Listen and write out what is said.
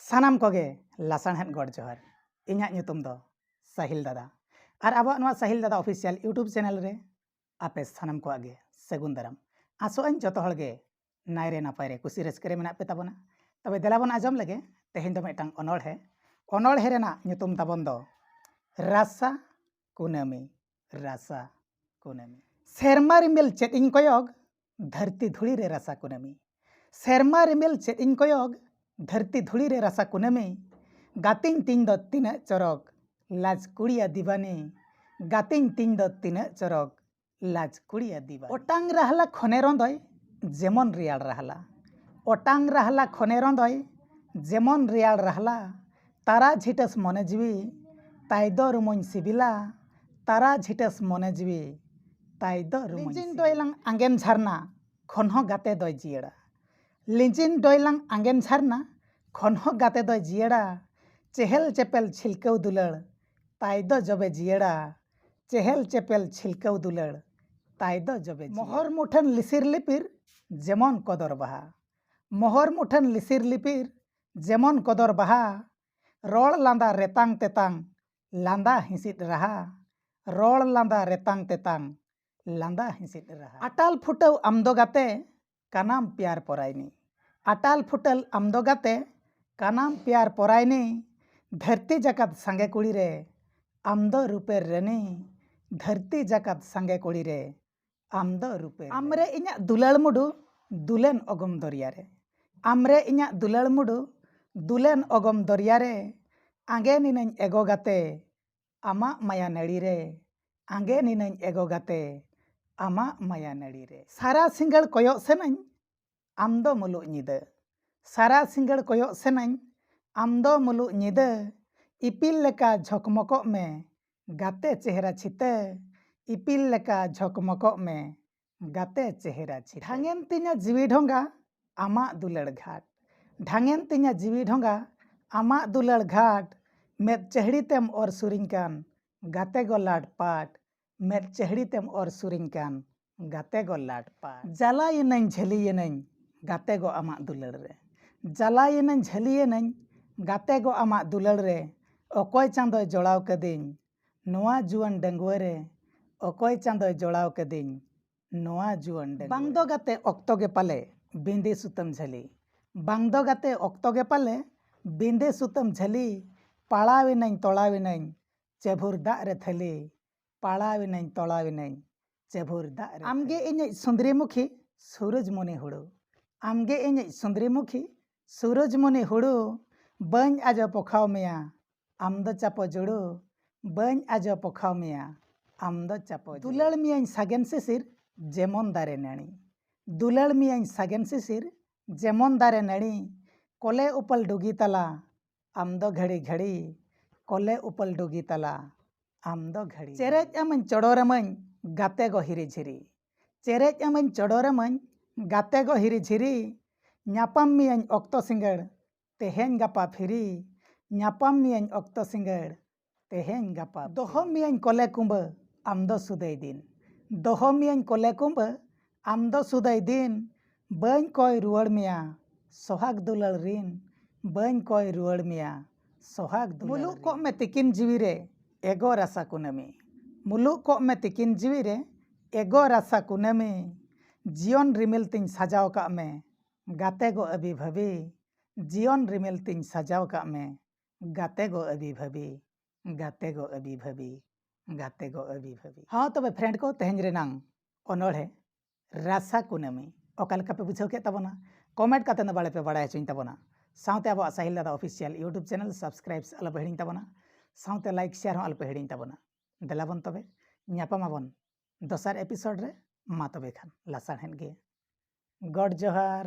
सानाम Koge लासाणहेद God जोहार इᱧᱟᱜ ᱧᱩᱛᱩᱢ ᱫᱚ साहिल दादा और आबो नवा साहिल दादा ऑफिशियल यूट्यूब चैनल रे आपे सानाम को आगे सगुन दाराम आसोआं जतो हळगे नायरे नापायरे कुसी रस्करे मेना पे ताबोना तबे देलाबोन आजम लगे तेहेन दो मेटांग अनोळहे रेना ᱧᱩᱛᱩᱢ ताबोन दो रासा कुनामी सेरमा रिमिल चेद इñ कोयोग धरती धुली रे रासा कुनामी सेरमा रिमिल चेद इñ कोयोग धरती धुली रे रासा कुनामी गातिñ तिñ दो तिना चरक लाज कुड़िया दीवानी गातिñ तिñ दो तिना चरक लाज कुड़िया दीवानी ओटांग रहला खने रंदय जेमन रियाल रहला ओटांग रहला खने रंदय जेमन रियाल रहला तारा झिटस मने जीवी ताई दो रुमोñ सिबिला तारा झिटस मने जीवी ताई दो रुमोñ लिंजिन दोयलां आंगेन झरना खनहो गाते दोय जियड़ा लिंजिन दोयलां आंगेन झरना खनहो गाते दोय जियड़ा चेहल चेपेल छिलकौ दुलड़ ताई दो जबे जियड़ा चेहल चेपेल छिलकौ दुलड़ ताई दो जबे मोहर मुठन लिसिर लिपिर जेमन कदर बहा मोहर मुठन लिसिर लिपिर जेमन कदर बहा रोड़ लांदा रेतांग तेतांग लांदा हिसिद रहा रोड़ लांदा रेतांग तेतांग लांदा हिसिद रहा अटाल फुटौ आमदो गाते कानाम प्यार परायनी अटाल फुटल आमदो गाते कानाम प्यार परायनी धरती जाकात सांगे कुड़ी रे आमदो रूपेर रेनी धरती जाकात सांगे कुड़ी रे आमदो रूपेर आमरे इña दुलड़ मुडु दुलेन अगम दरिया रे आमरे इña दुलड़ मुडु दुलेन अगम दरिया रे आंगे निनाñ एगो गाते आमा माया नड़ी रे आंगे निनाñ एगो गाते आमा माया नड़ी रे सारा सिंगड़ कोयो सेनाñ आमदो मुलु ñिदा सारा सिंगड़ कोयो सेनाñ आमदो मुलु ñिदा इपिल लेका झकमको में गाते चेहरा छिते इपिल लेका झकमको में गाते चेहरा छिते ढांगेन तिña जीवी ढोंगा आमा दुलड़ घाट ढांगेन तिña जीवी ढोंगा आमा दुलड़ घाट मेद चेहड़ी तेम और सुरिñ कान गाते गो लाड पाट मेद चेहड़ी तेम और सुरिñ कान गाते गो लाड पाट जाला येनाñ झली येनाñ गाते गो आमा दुलड़ रे जाला येनाñ झली येनाñ गाते गो आमा दुलड़ रे अकोय चांदोय जोड़ाव कदिñ नोआ जुआन डंगुआ रे अकोय चांदोय जोड़ाव कदिñ नोआ जुआन डंगुआ बांग दो गाते ऑक्तो गे पाले बिंदी सुतम झली बांग दो गाते ऑक्तो गे पाले बिंदी सुतम झली पाड़ाविनाñ तोड़ाविनाñ चेभुर दाग रे थली पाड़ाविनाñ तोड़ाविनाñ चेभुर दाग रे आमगे इñiñ सुंदरीमुखी सूरजमणि हुड़ू आमगे इñiñ सुंदरीमुखी सूरजमणि हुड़ू बाñ आजो पोखाव मेया आमदो चापो जुड़ू बाñ आजो पोखाव मेया आमदो चापो दुलड़ मियाñ सागेन सिसिर जेमन दारे नाणी दुलड़ मियाñ सागेन सिसिर जेमन दारे नाणी कोले उपल डुगी तला आमदो घड़ी घड़ी कोले उपल डुगी तला आमदो घड़ी चेरेज अमन चोड़ोरमन गाते गो हिरी झिरी चेरेज अमन चोड़ोरमन गाते गो हिरी झिरी ᱧᱟᱯᱟᱢ मियाñ ऑक्तो सिंगड़ तेहेñ गापा फिरी ᱧᱟᱯᱟᱢ मियाñ ऑक्तो सिंगड़ तेहेñ गापा दोहो मियाñ कोले कुंब आमदो सुदय दिन दोहो मियाñ कोले कुंब आमदो सुदय दिन बाñ कोय रुवाड़ मिया सोहाग दुलड़ रिन बाñ कोय रुवाड़ मिया सोहाग दुलड़ मुलुक को में तिकिन जीवी रे एगो रासा कुनामी मुलुक को में तिकिन जीवी रे एगो रासा कुनामी जीवन रिमिल तिñ सजाव का में गाते गो अभी भभी जीवन रिमिल तिñ सजाव का में गाते गो अभी भभी गाते गो अभी भभी गाते गो अभी भभी हाँ तबे फ्रेंड को तेहेñ रेनांग अनोड़े रासा कुनामी ओकालका पे बुझाव के तबना कमेंट काते न बाड़े पे बाड़ाय हचुñ तबना साउते आबो साहिल दादा ऑफिशियल यूट्यूब चैनल सब्सक्राइब आलो पे हिड़िñ तबना साउते लाइक शेयर हो आलो पे हिड़िñ तबना देलाबन तबे ᱧᱟᱯᱟᱢᱟᱵᱚᱱ दोसर एपिसोड रे मा तबे खान लासाणहेद गे गॉड जोहार।